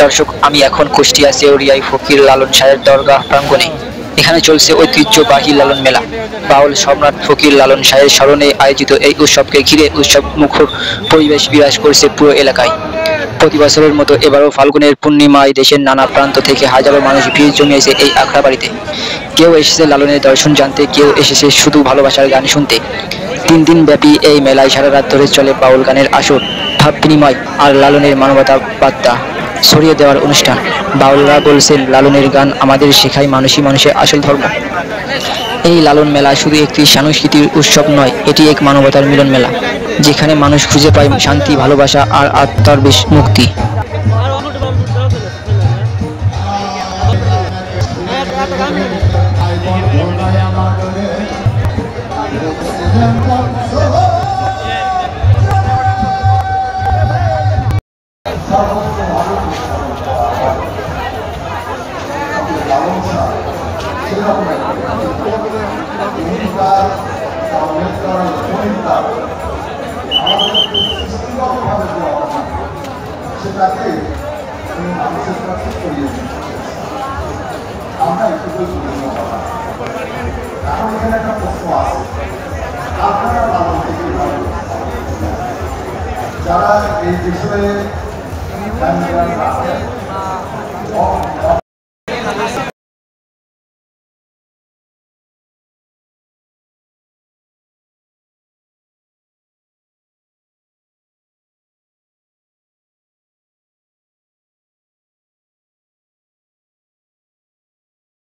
দর্শক, আমি এখন কুষ্টিয়া চেউরিয়ায় ফকির লালন শাহের দরগাহ প্রাঙ্গণে। এখানে চলছে ঐতিহ্যবাহী লালন মেলা। বাউল সম্রাট ফকির লালন শাহের স্মরণে আয়োজিত এই উৎসবকে ঘিরে উৎসব মুখর পরিবেশ বিরাজ করছে পুরো এলাকায়। প্রতি বছরের মতো এবারও ফাল্গুনের পূর্ণিমায় দেশের নানা প্রান্ত থেকে হাজারো মানুষ ভিড় জমিয়েছে এই আখড়া বাড়িতে। কেউ এসেছে লালনের দর্শন জানতে, কেউ এসেছে শুধু ভালোবাসার গান শুনতে। 3 দিন ব্যাপী এই মেলায় সারা রাত ধরে চলে বাউল গানের আসর, ভাব বিনিময় আর লালনের মানবতা বার্তা ছড়িয়ে দেওয়ার অনুষ্ঠান। বাউলরা বলছেন, লালনের গান আমাদের শেখায় মানুষই মানুষের আসল ধর্ম। এই লালন মেলা শুধু একটি সাংস্কৃতিক উৎসব নয়, এটি এক মানবতার মিলন মেলা, যেখানে মানুষ খুঁজে পায় শান্তি, ভালোবাসা আর আত্মার মুক্তি। সেটাকে মানুষের কাছে করিয়ে দিতে আমরা একটু এখন এখানে একটা প্রশ্ন আছে, আপনারা লালন থেকে যারা এই বিষয়ে